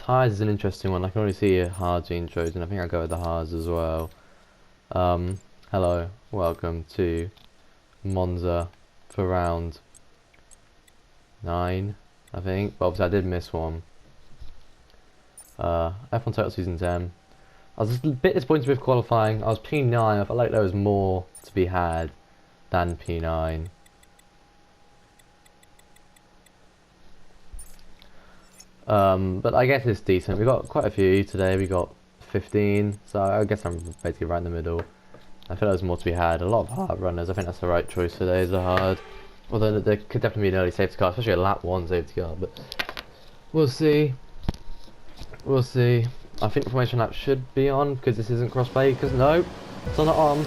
Hards is an interesting one. I can already see Hards being chosen. I think I'll go with the Hards as well. Hello, welcome to Monza for round 9, I think. But obviously I did miss one. F1Total season 10. I was a bit disappointed with qualifying. I was P9. I felt like there was more to be had than P9. But I guess it's decent. We got quite a few today. We got 15, so I guess I'm basically right in the middle. I feel there's more to be had. A lot of hard runners. I think that's the right choice today. Is a hard. Although there could definitely be an early safety car, especially a lap 1 safety car. But we'll see. We'll see. I think the formation lap should be on because this isn't crossplay. Because no, it's not on.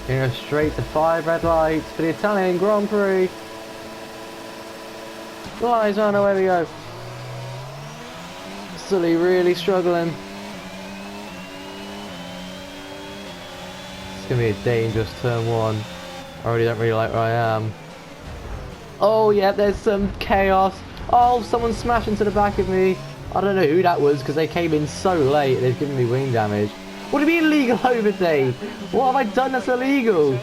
We're going to go straight to 5 red lights for the Italian Grand Prix. Lights on, away we go. Sully really struggling. It's going to be a dangerous turn 1. I already don't really like where I am. Oh yeah, there's some chaos. Oh, someone smashed into the back of me. I don't know who that was because they came in so late. They've given me wing damage. What do you mean illegal overtake? What have I done that's illegal?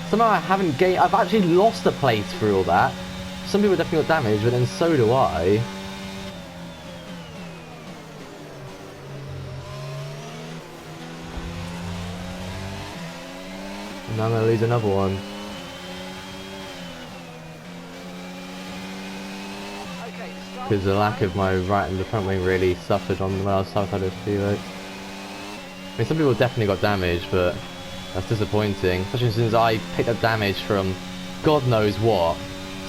Somehow I haven't gained. I've actually lost a place through all that. Some people definitely got damage, but then so do I. Now I'm going to lose another one. Because the lack of my right and the front wing really suffered on when I was outside of Felix. I mean, some people definitely got damage, but that's disappointing. Especially since I picked up damage from God knows what.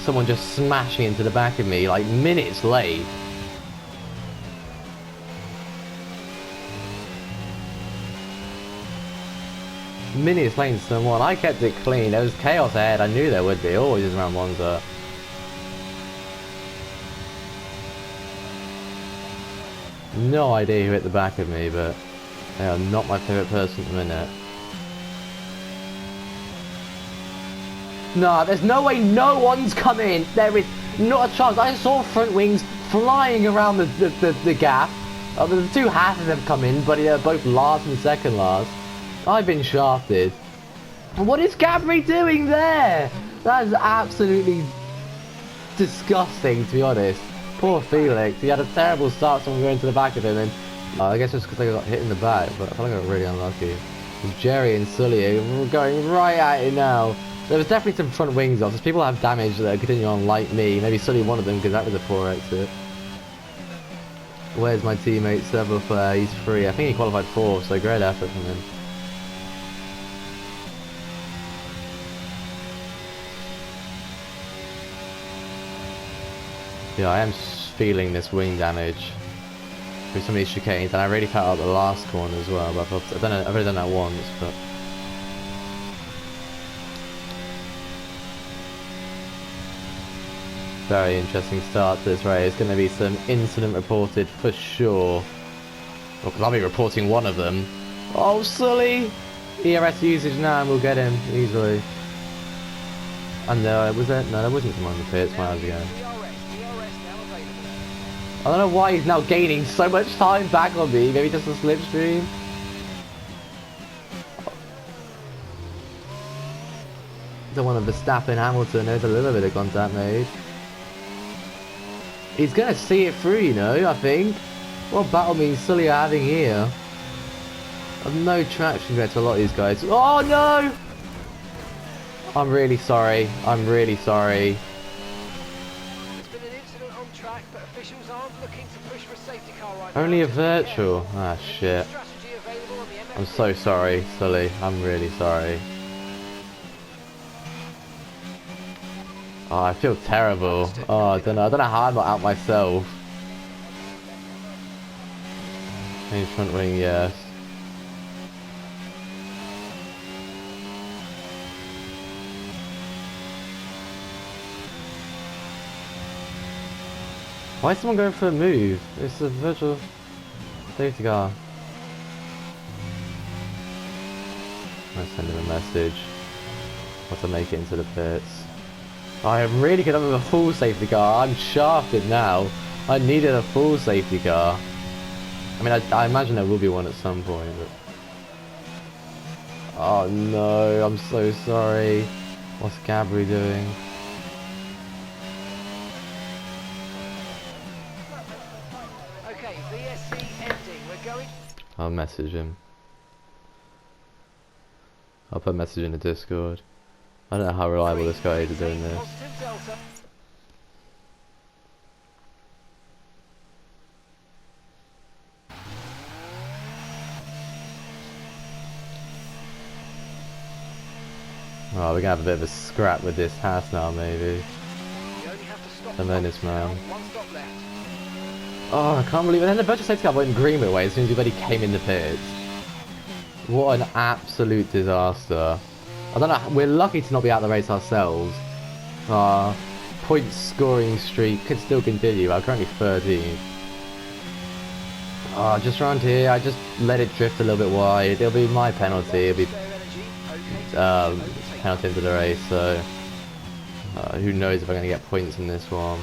Someone just smashing into the back of me like minutes late. Minutes late in turn 1. I kept it clean. There was chaos ahead. I knew there would be. Always is around Monza. No idea who hit the back of me, but they are not my favourite person at the minute. No, there's no way no one's coming. There is not a chance. I saw front wings flying around the gap. The two hasses have come in, but they're both last and second last. I've been shafted. What is Gabri doing there? That is absolutely disgusting, to be honest. Poor Felix. He had a terrible start, someone going to the back of him, and I guess it's because I got hit in the back, but I feel like I got really unlucky. Jerry and Sully are going right at it now. There was definitely some front wings off. There's people have damage that are continuing on like me. Maybe Sully one of them because that was a poor exit. Where's my teammate Severflare? He's free. I think he qualified 4th, so great effort from him. Yeah, I am feeling this wing damage with some of these chicanes, and I really felt out the last corner as well. But I've already done that once, but very interesting start to this race. It's going to be some incident reported for sure. Well, because I'll be reporting one of them. Oh, Sully! ERS usage now, and we'll get him easily. And was there? No, there wasn't someone in the pits when I was going. I don't know why he's now gaining so much time back on me. Maybe just a slipstream. Don't want to Verstappen Hamilton. There's a little bit of contact made. He's going to see it through, you know, I think. What battle means Sully are having here? I've no traction compared to a lot of these guys. Oh no! I'm really sorry. I'm really sorry. Only a virtual. Ah, shit. I'm so sorry, Sully. I'm really sorry. Oh, I feel terrible. Oh, I don't know how I'm not out myself. Change front wing, yes. Why is someone going for a move? It's a virtual safety car. I'll send him a message. Once I make it into the pits. I am really good with a full safety car. I'm shafted now. I needed a full safety car. I mean, I imagine there will be one at some point, but... Oh no, I'm so sorry. What's Gabri doing? Okay, VSC ending. We're going. I'll message him. I'll put a message in the Discord. I don't know how reliable this guy is at doing this. Positive delta. Oh, we're gonna have a bit of a scrap with this house now, maybe. You only have to stop And then this man. one stop left. Oh, I can't believe it. And then the virtual safety car went green away as soon as everybody came in the pits. What an absolute disaster. I don't know, we're lucky to not be out of the race ourselves. Our point scoring streak could still continue. I'm currently 13th. Oh, just around here, I just let it drift a little bit wide. It'll be my penalty. It'll be penalty into the race, so who knows if I'm going to get points in this one.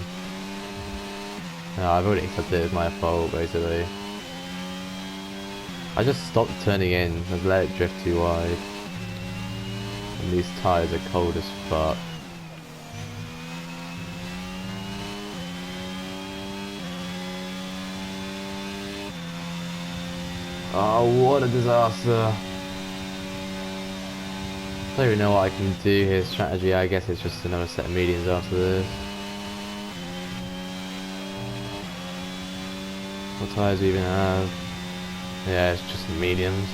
No, I've already accepted it as my fault, basically. I just stopped turning in and let it drift too wide. And these tyres are cold as fuck. Oh, what a disaster. I don't even know what I can do here. Strategy, I guess it's just another set of mediums after this. What tyres do we even have? Yeah, it's just mediums.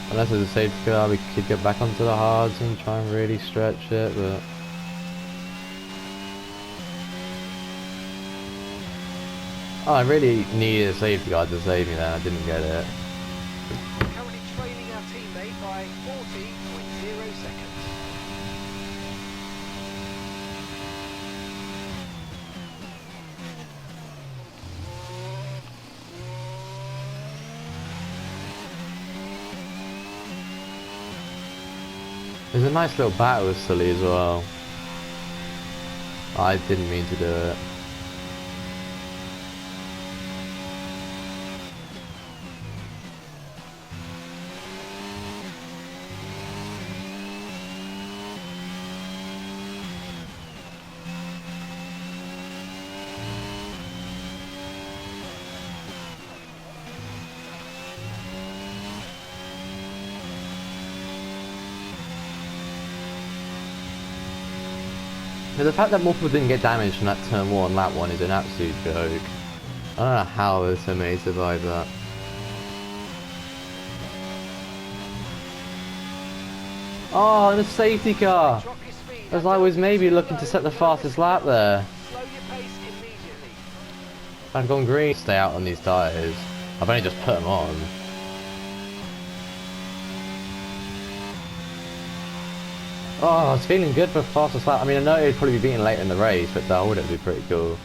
Unless there's a safety car, we could get back onto the hards and try and really stretch it, but... Oh, I really needed a safety car to save me there. I didn't get it. Currently trailing our teammate by 40.0 seconds. There's a nice little battle with Sully as well. I didn't mean to do it. The fact that more people didn't get damaged from that turn 1 lap 1 is an absolute joke. I don't know how there's so many survived that. Oh, and a safety car! As I was maybe looking to set the fastest lap there. Slow your pace immediately. I've gone green. Stay out on these tyres. I've only just put them on. Oh, I was feeling good for fastest lap. I mean, I know it'd probably be beaten later in the race, but that would be pretty cool.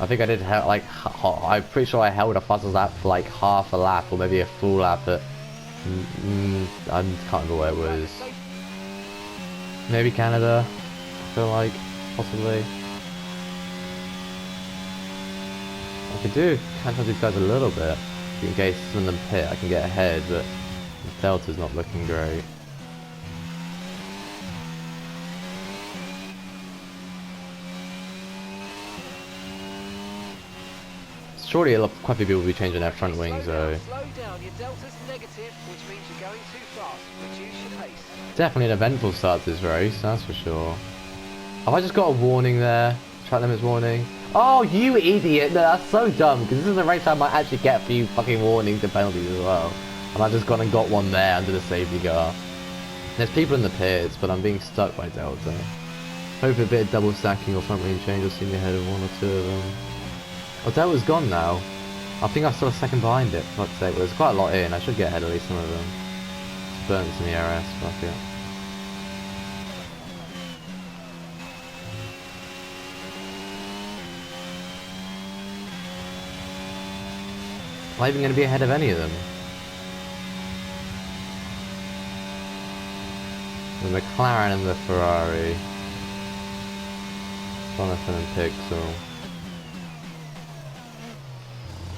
I think I did like, I'm pretty sure I held a fastest lap for like half a lap or maybe a full lap at, I can't remember where it was. Maybe Canada, I feel like, possibly. I could do catch up these guys a little bit, in case some of them pit, I can get ahead, but the Delta's not looking great. Surely quite a few people will be changing their front wings though. Slow down, your delta's negative, which means you're going too fast. Reduce your pace. Definitely an eventful start to this race, that's for sure. Have I just got a warning there? Track limits warning. Oh, you idiot! No, that's so dumb, because this is a race I might actually get a few fucking warnings and penalties as well. And I've just gone and got one there under the safety car. There's people in the pits, but I'm being stuck by Delta. Hopefully a bit of double stacking or front wing change will see me ahead of one or two of them. Oh, Delta's gone now. I think I'm still a second behind it, for fuck's sake. Well, there's quite a lot in. I should get ahead of at least some of them. Just burnt some ERS, fuck it. Am I even going to be ahead of any of them? The McLaren and the Ferrari. Jonathan and Pixel.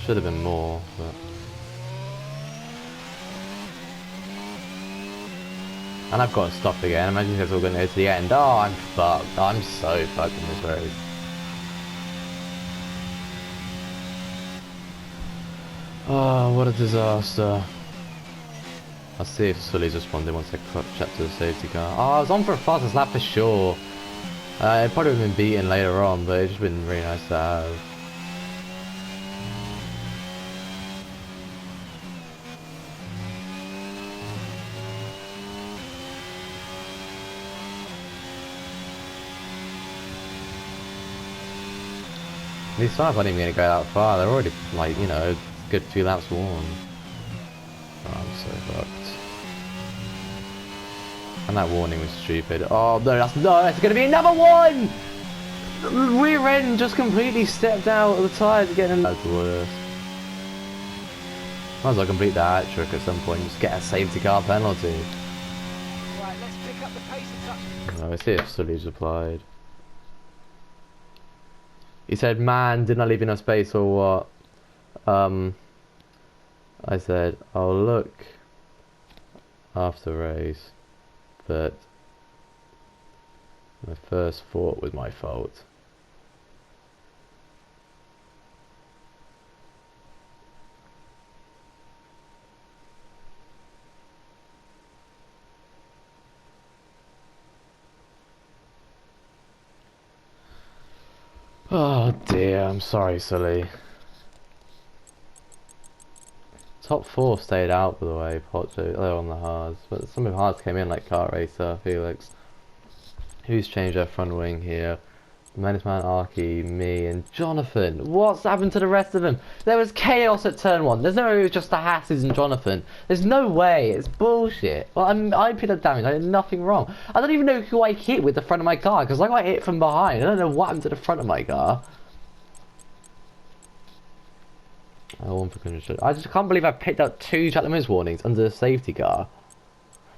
Should have been more, but... And I've got to stop again. Imagine it's all going to go to the end. Oh, I'm fucked. I'm so fucked in this race. Oh, what a disaster. I'll see if Sully's responding once I chat to the safety car. Oh, I was on for a fastest lap for sure. It probably would have been beaten later on, but it's just been really nice to have. These cars aren't even going to go that far. They're already, like, you know, good 2 laps worn. Oh, I'm so fucked. And that warning was stupid. Oh no, that's going to be another one! The rear end just completely stepped out of the tyre to get in. That's worse. Might as well complete the hat trick at some point. Just get a safety car penalty. Right, let's pick up the pace a touch. No, let's see if Sully's replied. He said, "Man, didn't I leave enough space or what?" I said, "I'll look after race, but my first thought was my fault." Oh dear, I'm sorry, Sully. Top 4 stayed out, by the way. They're on the hards, but some of the hards came in, like Kart Racer, Felix. Who's changed their front wing here? Menace Man, Arky, me, and Jonathan. What's happened to the rest of them? There was chaos at turn 1. There's no way it was just the Hasses and Jonathan. There's no way. It's bullshit. Well, I picked up damage. I did nothing wrong. I don't even know who I hit with the front of my car, because I got hit from behind. I don't know what happened to the front of my car. I just can't believe I picked up 2 track limits warnings under the safety car.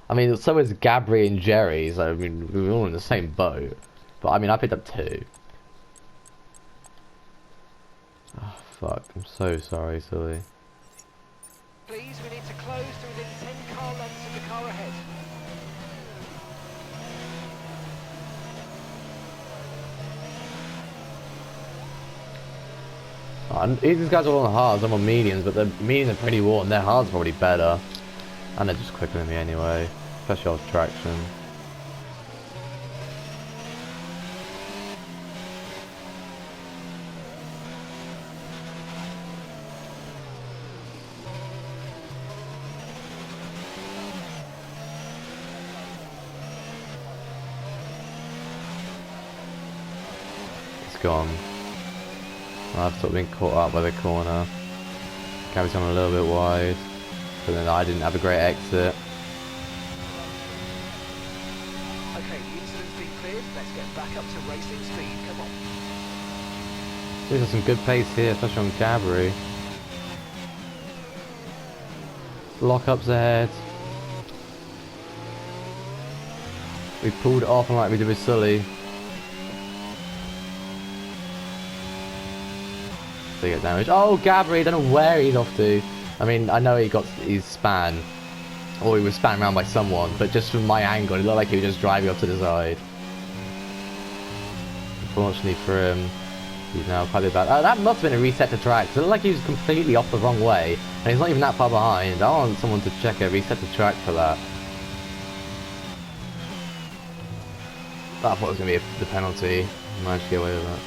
I mean, so is Gabri and Jerry, so I mean, we were all in the same boat. But I mean, I picked up 2. Oh, fuck. I'm so sorry, Sully. Please, we need to close to within 10 car lengths of the car ahead. These guys are on the hards, I'm on mediums, but the mediums are pretty worn. Their hards are probably better. And they're just quicker than me anyway. Especially off traction. It's gone. I've sort of been caught up by the corner. Gary's gone a little bit wide, but then I didn't have a great exit. Okay, the incident's been cleared. Let's get back up to racing speed. Come on. There's some good pace here, especially on Gabri. Lockups ahead. We pulled it off like we did with Sully. They get damaged. Oh, Gabri, I don't know where he's off to. I mean, I know he got his span, or he was spanned around by someone, but just from my angle, it looked like he was just driving up to the side. Unfortunately for him, he's now quite a bit bad. Oh, that must have been a reset to track. It looked like he was completely off the wrong way, and he's not even that far behind. I want someone to check a reset to track for that. But I thought it was going to be the penalty. I managed to get away with that.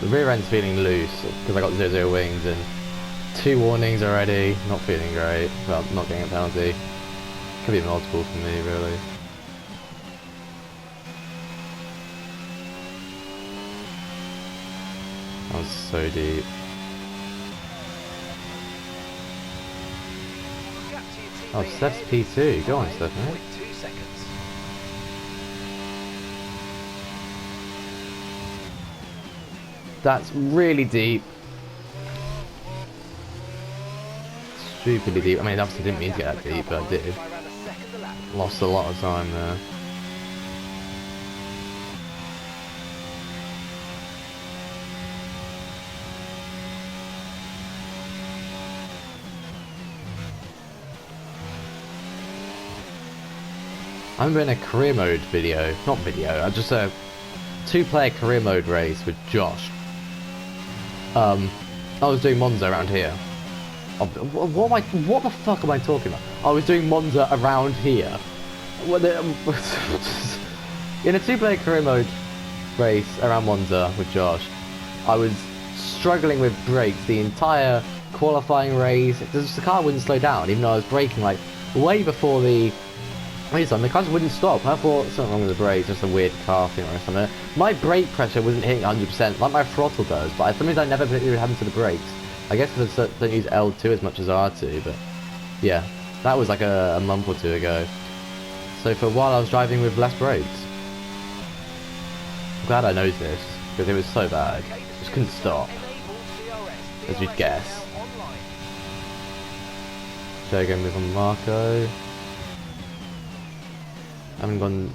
The rear end's feeling loose because I got 0-0 wings and 2 warnings already. Not feeling great. Well, not getting a penalty. Could be multiple for me, really. That was so deep. Oh, Steph's P2. Go on, Steph, mate. That's really deep. Stupidly deep. I mean, obviously didn't mean to get that deep, but I did. Lost a lot of time there. I'm doing a career mode video, not video, just a 2-player career mode race with Josh. I was doing Monza around here. What the fuck am I talking about? I was doing Monza around here. In a 2-player career mode race around Monza with Josh, I was struggling with brakes the entire qualifying race. The car wouldn't slow down, even though I was braking like way before the the cars wouldn't stop. I thought something wrong with the brakes, just a weird car thing or something. My brake pressure wasn't hitting 100% like my throttle does, but for some reason I never put it happened to the brakes. I guess because I don't use L2 as much as R2, but yeah, that was like a month or two ago. So for a while I was driving with less brakes. I'm glad I know this, because it was so bad. Just couldn't stop, as you'd guess. So again with Marco.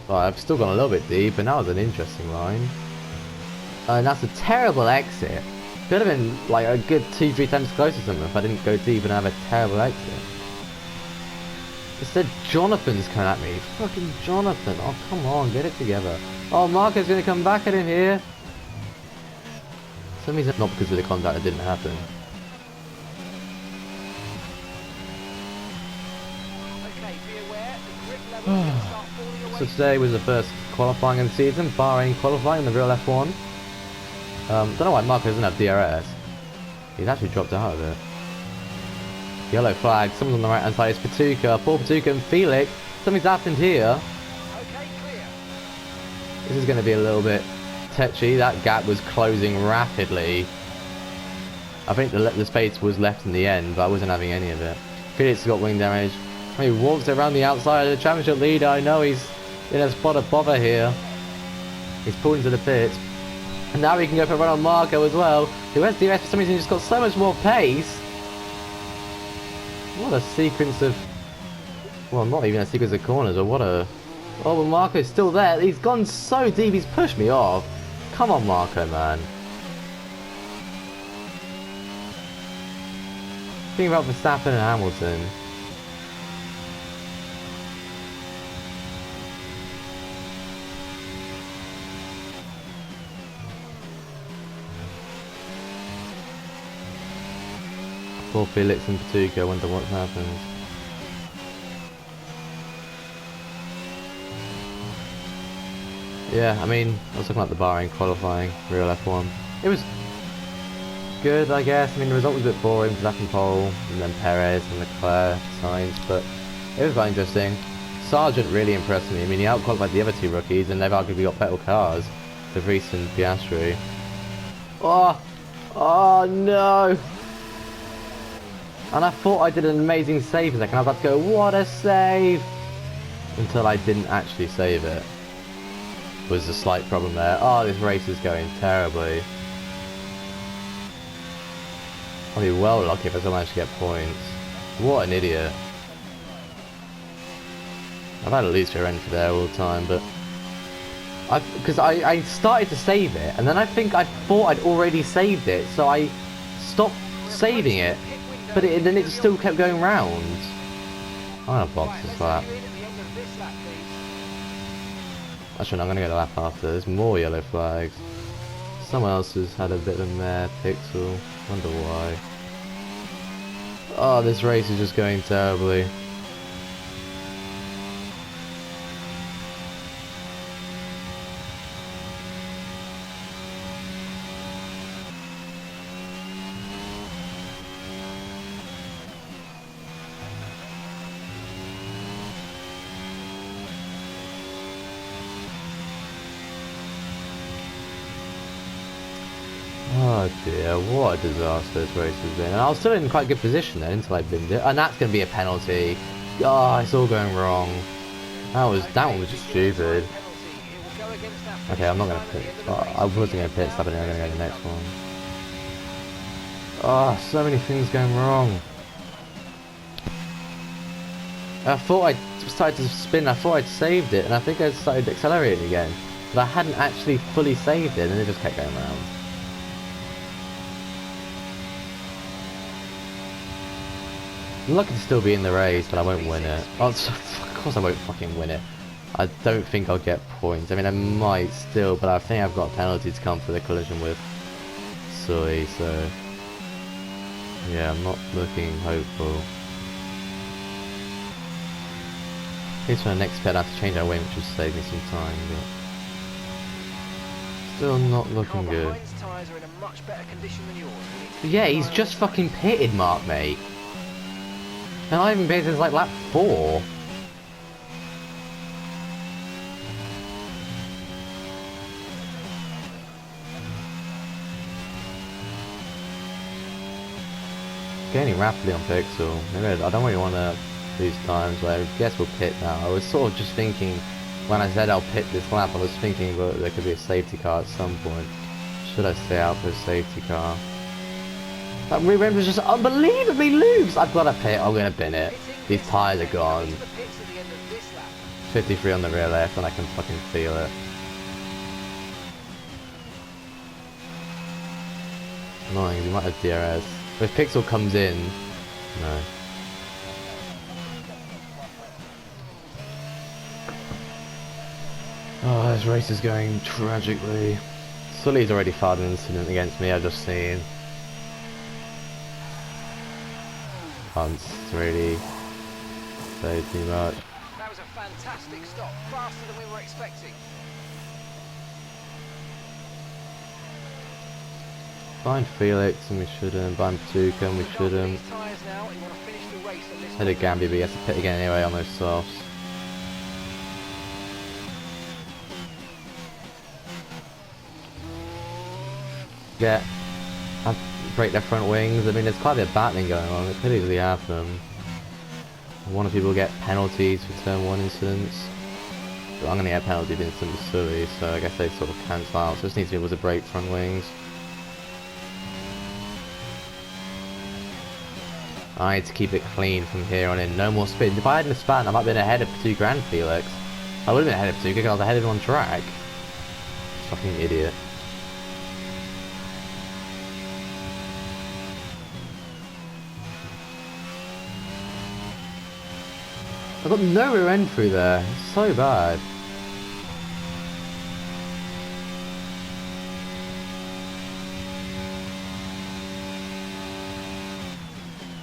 I've still gone a little bit deep, but now it's an interesting line. And that's a terrible exit. Could have been like a good 2-3 times closer to something if I didn't go deep and have a terrible exit. Instead, Jonathan's coming at me. Fucking Jonathan. Oh, come on, get it together. Oh, Marco's going to come back at him here. For some reason, not because of the contact, it didn't happen. So today was the first qualifying of the season, Bahrain qualifying in the real F1. Don't know why Marco doesn't have DRS. He's actually dropped out of it. Yellow flag, someone's on the right hand side, it's Patuka, Paul Patuka and Felix. Something's happened here. This is going to be a little bit touchy. That gap was closing rapidly. I think the space was left in the end, but I wasn't having any of it. Felix got wing damage. He walks around the outside of the championship leader. I know he's in a spot of bother here. He's pulled into the pit. And now he can go for a run on Marco as well. The SDF for some reason just got so much more pace. What a sequence of... Well, not even a sequence of corners, or what a... Oh, but Marco's still there. He's gone so deep, he's pushed me off. Come on, Marco, man. Think about Verstappen and Hamilton. Poor Felix and Patuka, wonder what happens. Yeah, I mean, I was looking at the Bahrain qualifying, real F1. It was good, I guess. I mean, the result was a bit boring, Verstappen pole, and then Perez and Leclerc, Sainz, but it was quite interesting. Sargent really impressed me. I mean, he out-qualified the other two rookies, and they've arguably got better cars, De Vries and Piastri. Oh no! And I thought I did an amazing save a second. I was about to go, what a save! Until I didn't actually save it. Was a slight problem there. Oh, this race is going terribly. I'll be well lucky if I still manage to get points. What an idiot. I've had a loser entry there all the time, but... Because I started to save it, and then I thought I'd already saved it, so I stopped saving it. But then it still kept going round. I'm gonna box this lap. Actually, no, I'm gonna go to lap after. There's more yellow flags. Someone else has had a bit of a mare, Pixel. Wonder why. Oh, this race is just going terribly. Oh dear, what a disaster this race has been. And I was still in quite a good position then until I binned it. And that's going to be a penalty. Oh, it's all going wrong. That one was just stupid. Okay, I'm not going to pit. I wasn't going to pit stop it, I'm going to go to the next one. Oh, so many things going wrong. I thought I started to spin, I thought I'd saved it, and I think I started accelerating again. But I hadn't actually fully saved it, and it just kept going around. I'm lucky to still be in the race, but I won't win it. Oh, of course I won't fucking win it. I don't think I'll get points. I mean, I might still, but I think I've got a penalty to come for the collision with Sully, so yeah, I'm not looking hopeful. I guess for the next pit I have to change our wing, which will save me some time, but still not looking good. Tyres are in a much better condition than yours. Yeah, he's just fucking pitted, Mark, mate. And I haven't pitted since like lap 4. Gaining rapidly on Pixel. Maybe I don't really want to lose times, but I guess we'll pit now. I was sort of just thinking, when I said I'll pit this lap, I was thinking that there could be a safety car at some point. Should I stay out for a safety car? That rear end was just unbelievably loose! I've got to pit, I'm going to bin it. These tyres are gone. 53 on the rear left and I can fucking feel it. Annoying, we might have DRS. If Pixel comes in, no. Oh, this race is going tragically. Sully's already filed an incident against me, I've just seen. Can't really say too much. That was a fantastic stop, faster than we were expecting. Find Felix and we shouldn't, find Patuka and we shouldn't. Headed Gambi, but he has to pit again anyway on those softs. Yeah, I break their front wings. I mean, there's quite a bit of battling going on. It could easily happen. One of people get penalties for turn 1 incidents. But I'm going to get a penalty for incident with Sully, so I guess they sort of cancel out. So just needs to be able to break front wings. I need to keep it clean from here on in. No more spin. If I hadn't spat, I might have been ahead of Patuka and Felix. I would have been ahead of Patuka because I was ahead of him on track. Fucking idiot. I got no rear end through there. It's so bad.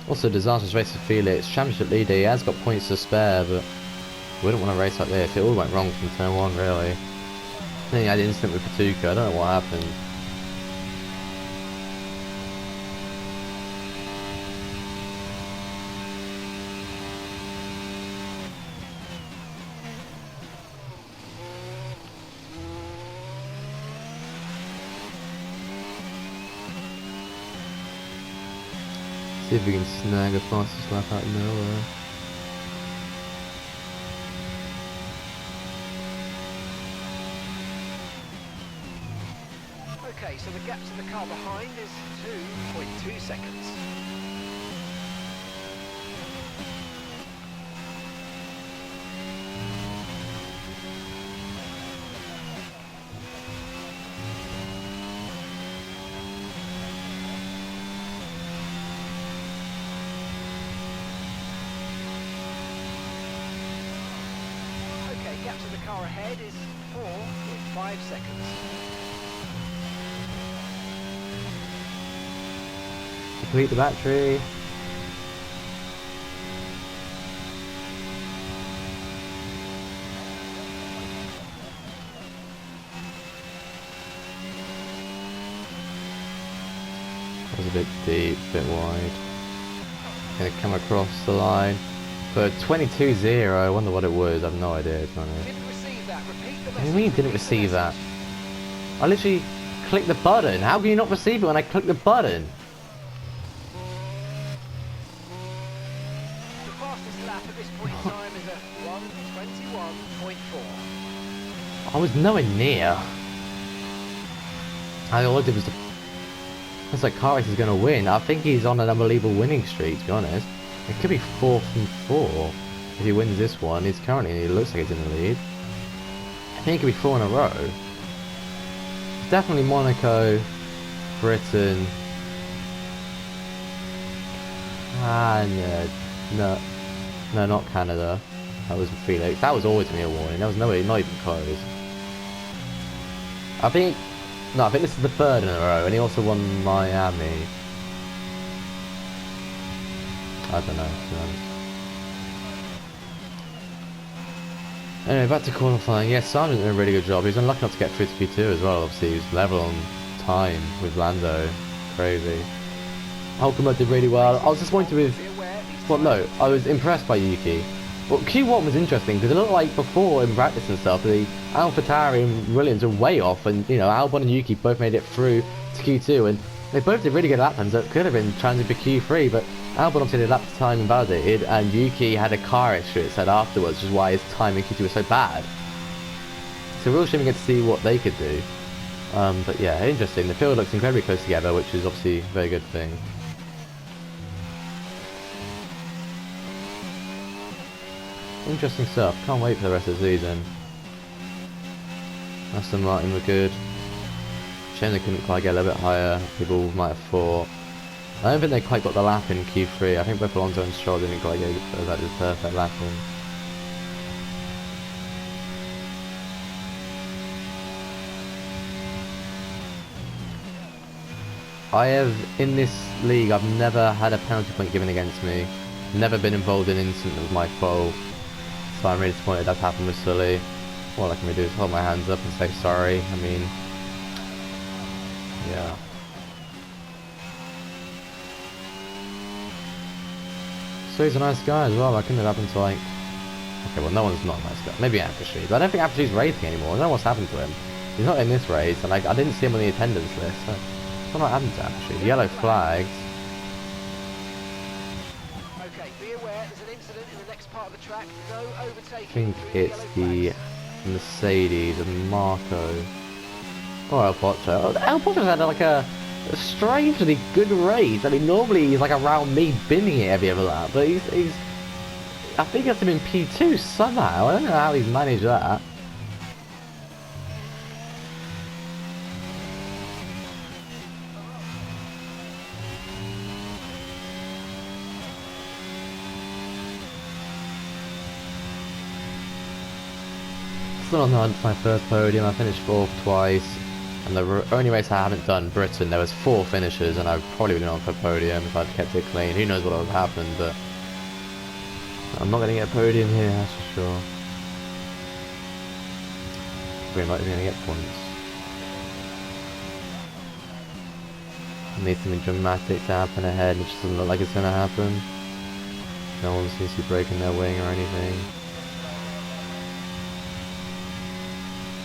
Also, disastrous race for Felix. Championship leader, he has got points to spare, but wouldn't want to race like this. It all went wrong from turn 1, really. I think I had an incident with Patuka. I don't know what happened. See if we can snag a fastest lap out of nowhere. Okay, so the gap to the car behind is 2.2 seconds. Gap to the car ahead is 4.5 seconds. Complete the battery. That was a bit deep, a bit wide. Gonna come across the line. But 22-0, I wonder what it was. I have no idea, to be honest. Didn't receive that. Repeat the What do you mean didn't receive that? I literally clicked the button. How can you not receive it when I click the button? The fastest lap at this point in time is a 1:21.4. I was nowhere near. All I did was it's like car race is going to win. I think he's on an unbelievable winning streak, to be honest. It could be 4 from 4 if he wins this one. He's currently, he looks like he's in the lead. I think it could be 4 in a row. It's definitely Monaco, Britain. No, not Canada. That was Felix. That was always going to be a warning. That was not even close. I think this is the third in a row, and he also won Miami. I don't know, to be honest. Anyway, back to qualifying. Yes, Sargent did a really good job. He was unlucky not to get through to P2 as well. Obviously, he was level on time with Lando. Crazy. Hulkenberg did really well. I was disappointed with... Well, no, I was impressed by Yuki. Well, Q1 was interesting because it looked like before in practice and stuff, the AlphaTauri and Williams were way off, and you know, Albon and Yuki both made it through to Q2, and they both did really good lap times. That could have been transit for Q3, but Albon obviously did lap time invalidated, and Yuki had a car issue, it said afterwards, which is why his time in Q2 was so bad. So real shame we get to see what they could do. But yeah, interesting. The field looks incredibly close together, which is obviously a very good thing. Interesting stuff. Can't wait for the rest of the season. Aston Martin were good. Shame they couldn't quite get a little bit higher. People might have thought. I don't think they quite got the lap in Q3. I think both Alonso and Stroll didn't quite get the perfect lap in. In this league, I've never had a penalty point given against me. Never been involved in an incident that was my fault. So I'm really disappointed that's happened with Sully. All I can really do is hold my hands up and say sorry. I mean, yeah. So he's a nice guy as well. I couldn't have happened to like... Okay, well, no one's not a nice guy. Maybe Apathy, but I don't think Apathy's racing anymore. I don't know what's happened to him. He's not in this race, and like I didn't see him on the attendance list. So I don't know what happened to Apathy. Yellow flags. Okay, be aware there's an incident in the next part of the track. No overtaking. I think it's the Mercedes and Marco. Or El Pocho. El Pocho's had like a strangely good race. I mean, normally he's like around me binning it every other lap, but he's I think he has him in P2 somehow. I don't know how he's managed that. Still on my first podium. I finished 4th twice, and the only race I haven't done, Britain, there was 4 finishes, and I probably would have gone for a podium if I'd kept it clean. Who knows what would have happened, but I'm not going to get a podium here, that's for sure. We're not even going to get points. I need something dramatic to happen ahead, which doesn't look like it's going to happen. No one seems to be breaking their wing or anything.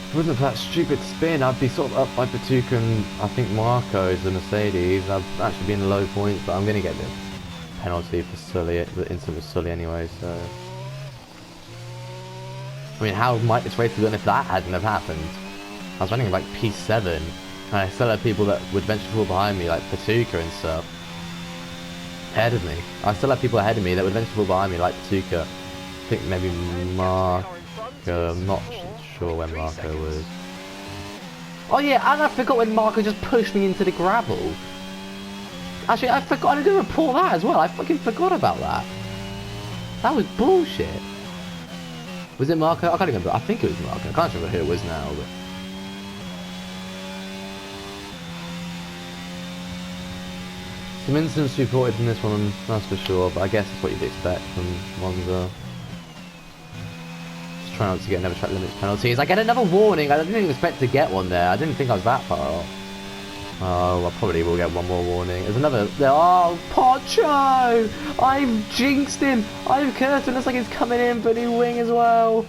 If it wasn't for that stupid spin, I'd be sort of up by Patuca and I think Marco's the Mercedes. I'd actually be in the low points, but I'm going to get the penalty for Sully, the incident with Sully anyway, so... I mean, how might this race have gone if that hadn't have happened? I was running like P7, and I still had people that would venture forward behind me, like Patuca and stuff, ahead of me. I still had people ahead of me that would venture forward behind me, like Patuca. I think maybe Marco, I'm not sure when Marco was. Oh yeah, and I forgot when Marco just pushed me into the gravel. Actually, I forgot, I didn't report that as well. I fucking forgot about that. That was bullshit. Was it Marco? I can't remember. I think it was Marco. I can't remember who it was now, but... Some incidents reported in this one, that's for sure, but I guess it's what you'd expect from Monza. Just trying not to get another track limits penalties. I get another warning. I didn't even expect to get one there. I didn't think I was that far off. Oh, I probably will get one more warning. There's another... Oh, Pocho! I've jinxed him! I've cursed him. Looks like he's coming in for a new wing as well.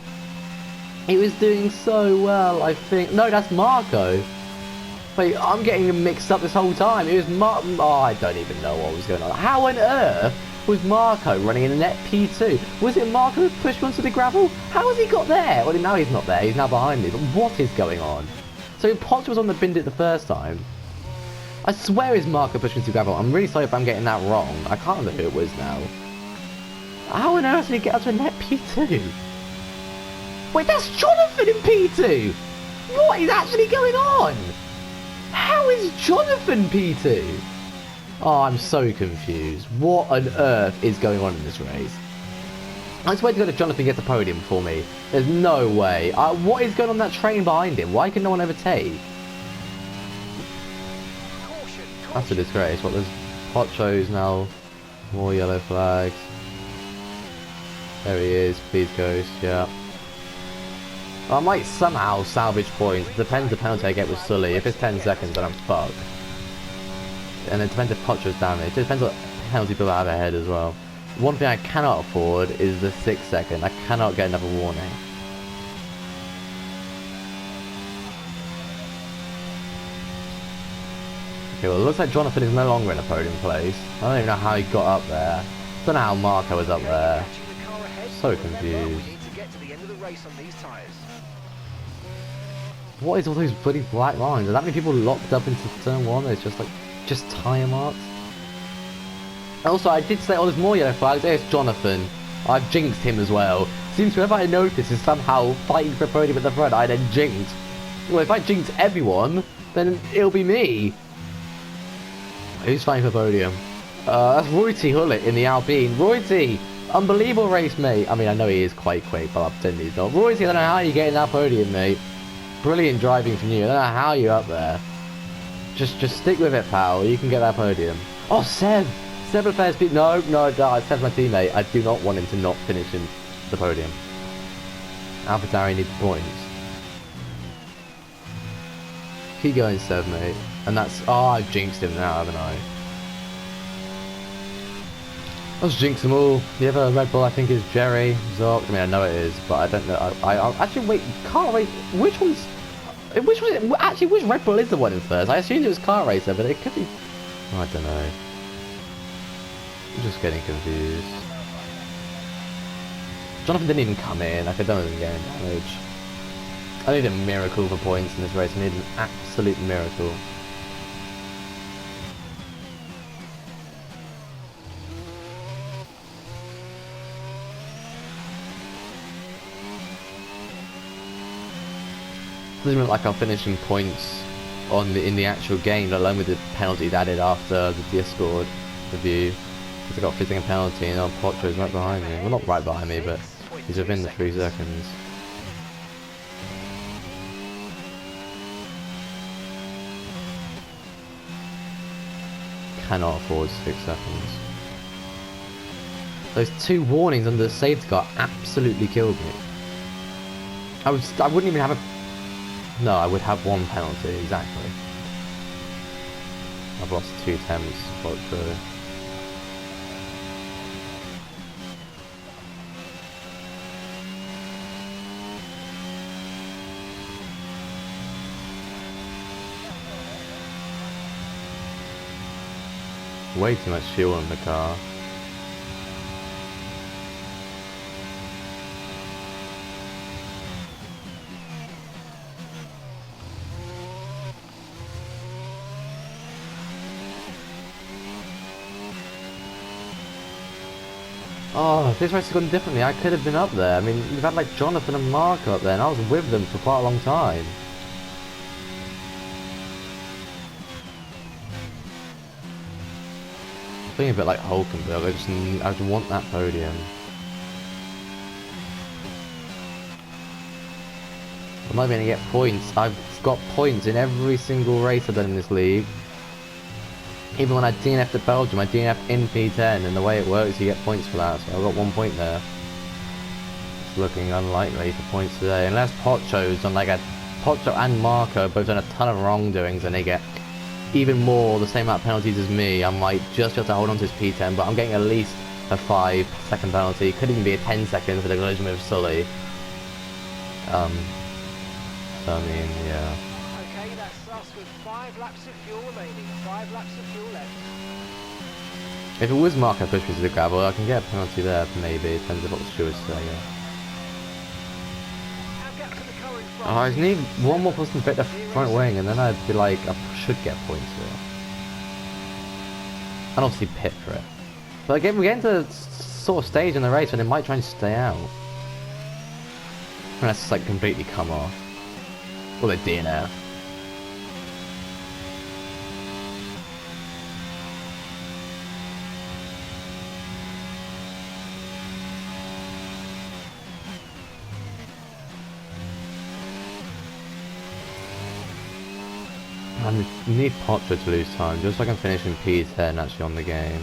He was doing so well, I think. No, that's Marco. Wait, I'm getting them mixed up this whole time. It was Oh, I don't even know what was going on. How on earth was Marco running in a net P2? Was it Marco who pushed onto the gravel? How has he got there? Well, now he's not there. He's now behind me. But what is going on? So Pocho was on the Bindit the first time. I swear it's Marco pushing into gravel. I'm really sorry if I'm getting that wrong. I can't remember who it was now. How on earth did he get up to a net P2? Wait, that's Jonathan in P2! What is actually going on? How is Jonathan P2? Oh, I'm so confused. What on earth is going on in this race? I just wait to go to Jonathan get the podium for me. There's no way. What is going on that train behind him? Why can no one overtake? That's a disgrace. What, there's hot shows now. More yellow flags. There he is. Please, Ghost. Yeah. I might somehow salvage points. Depends the penalty I get with Sully. If it's 10 seconds, then I'm fucked. And it depends if Pocho's damaged. It depends what penalty people have ahead as well. One thing I cannot afford is the 6 second. I cannot get another warning. Okay, well it looks like Jonathan is no longer in a podium place. I don't even know how he got up there. Don't know how Marco was up there. So confused. What is all those bloody black lines? Are that many people locked up into turn 1? It's just like, just tyre marks? Also, I did say, oh, there's more yellow flags. There's Jonathan. I've jinxed him as well. Seems whoever I notice is somehow fighting for a podium at the front, I then jinxed. Well, if I jinx everyone, then it'll be me. Who's fighting for podium? That's Reuty Hullet in the Alpine. Reuty! Unbelievable race, mate. I mean, I know he is quite quick, but I'm pretending he's not. Reuty, I don't know how you get in that podium, mate. Brilliant driving from you. I don't know how you're up there. Just stick with it, pal. You can get that podium. Oh, Seb! Seb Leclerc's beat. No, Seb's my teammate. I do not want him to not finish in the podium. AlphaTauri needs points. Keep going, Seb, mate. And that's... Oh, I've jinxed him now, haven't I? Let's jinx them all. The other Red Bull, I think, is Jerry. Zoc. I mean, I know it is, but I don't know. I actually, wait, car race... Which one's... Which one... Actually, which Red Bull is the one in first? I assumed it was car racer, but it could be... Oh, I don't know. I'm just getting confused. Jonathan didn't even come in. Like, I don't even get any damage. I need a miracle for points in this race. I need an absolute miracle. Doesn't look like I'll finish in points in the actual game, let alone with the penalties added after the Discord review. Because I got fitting a penalty and Pocho's right behind me. Well, not right behind me, but he's within the 3 seconds. Cannot afford 6 seconds. Those 2 warnings under the safety car absolutely killed me. I wouldn't even have a... No, I would have 1 penalty, exactly. I've lost 2 attempts, Pocho. Way too much fuel in the car. Oh, if this race had gone differently, I could have been up there. I mean, we've had like Jonathan and Mark up there, and I was with them for quite a long time. Feeling a bit like Hulkenberg. I just want that podium. I'm not going to get points. I've got points in every single race I've done in this league. Even when I DNF'd to Belgium, I DNF'd in P10, and the way it works, you get points for that. So I got 1 point there. It's looking unlikely for points today, unless Pocho's done like Pocho and Marco both done a ton of wrongdoings, and they get even more, the same amount of penalties as me. I might just have to hold on to this P10, but I'm getting at least a 5 second penalty. Could even be a 10 second for the collision with Sully. So I mean, yeah. Okay, that's us with 5 laps of fuel remaining. 5 laps of fuel left. If it was Marco push me to the gravel, I can get a penalty there, maybe. Depends on what the stewards say. Oh, I just need 1 more person to fit the front wing, and then I'd be like, I should get points for it. And obviously pit for it. But again, we're getting to the sort of stage in the race when it might try and stay out. Unless it's like completely come off. Or the DNF. I need Potter to lose time, just so I can finish in P10 actually on the game.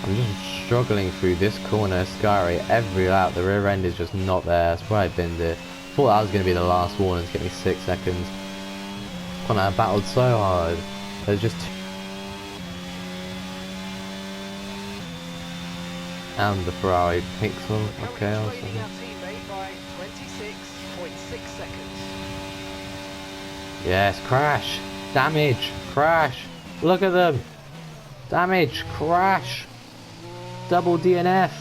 I'm just struggling through this corner, Scary. Every lap, the rear end is just not there. That's where I binned it. Thought that was going to be the last one and to get me 6 seconds. When I battled so hard. There's just and the Ferrari Pixel. Okay, awesome. Leading our teammate by 26.6 seconds. Yes, crash, damage, crash. Look at them. Damage, crash, double DNF.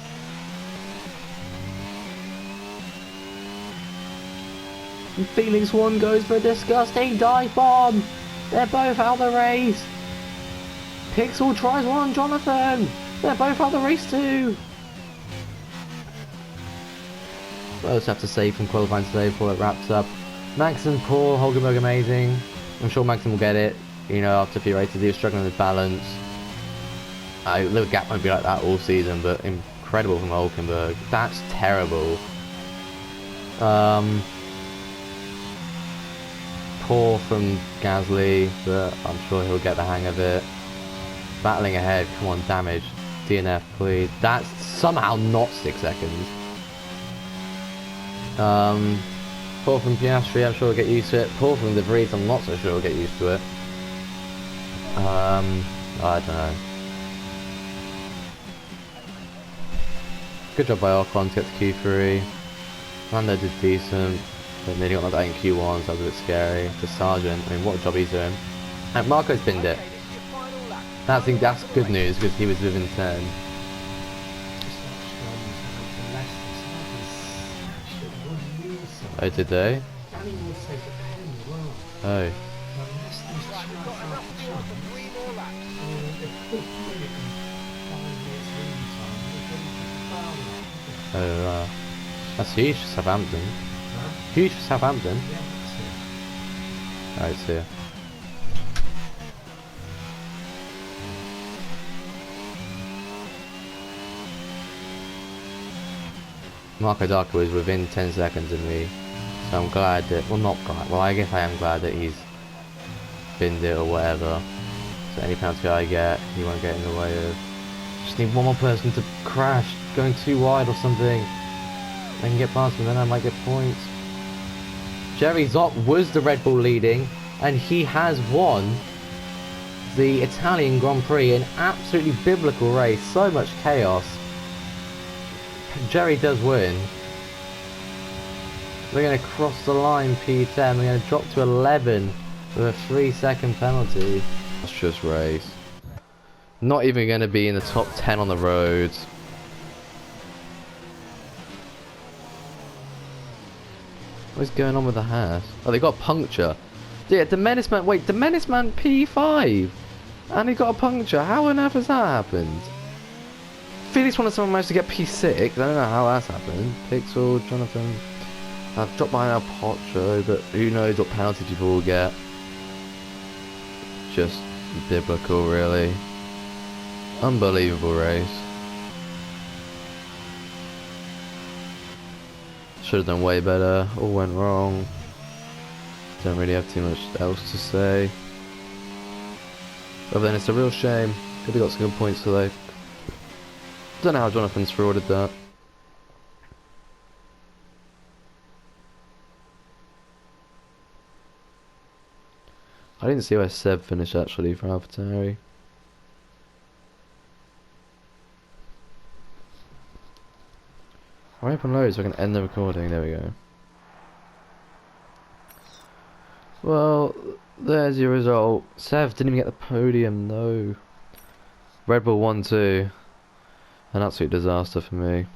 And Felix 1 goes for a disgusting dive bomb. They're both out of the race. Pixel tries one on Jonathan. They're both out of the race too. What else have to say from qualifying today before it wraps up? Max and Paul, Hulkenberg amazing. I'm sure Maxim will get it. You know, after a few races he was struggling with balance. A little gap won't be like that all season, but incredible from Hulkenberg. That's terrible. Poor from Gasly, but I'm sure he'll get the hang of it. Battling ahead, come on, damage. DNF, please. That's somehow not 6 seconds. Poor from Piastri, I'm sure he'll get used to it. Poor from De Vries, I'm not so sure he'll get used to it. I don't know. Good job by Ocon to get to Q3. Lando did decent, but nearly got knocked out in Q1, so that was a bit scary. The Sargent, I mean, what a job he's doing. And Marco's binned it. I think that's good news because he was within 10. Oh, did they? Oh. Oh, that's huge for Southampton. Huge for Southampton. Alright, see ya. Marco Darko was within 10 seconds of me, so I'm glad that, well not glad, well I guess I am glad that he's binned it or whatever. So any penalty I get, he won't get in the way of. Just need one more person to crash, going too wide or something. I can get past him, then I might get points. Jerry Zott was the Red Bull leading, and he has won the Italian Grand Prix, an absolutely biblical race, so much chaos. Jerry does win. We're going to cross the line P10, we're going to drop to 11 with a 3-second penalty. That's just race. Not even going to be in the top 10 on the roads. What's going on with the Haas? Oh, they got a puncture. Yeah, the Menace Man, wait, the Menace Man P5! And he got a puncture, how on earth has that happened? Felix wanted someone managed to get P6, I don't know how that's happened. Pixel, Jonathan. I've dropped behind our Pocho, but who knows what penalty people will get. Just biblical, really. Unbelievable race. Should have done way better, all went wrong. Don't really have too much else to say. But then it's a real shame. Could have got some good points today. Don't know how Jonathan's forwarded that. I didn't see where Seb finished actually for AlphaTauri. I open loads so I can end the recording, there we go. Well, there's your result. Sev didn't even get the podium, no. Red Bull 1-2. An absolute disaster for me.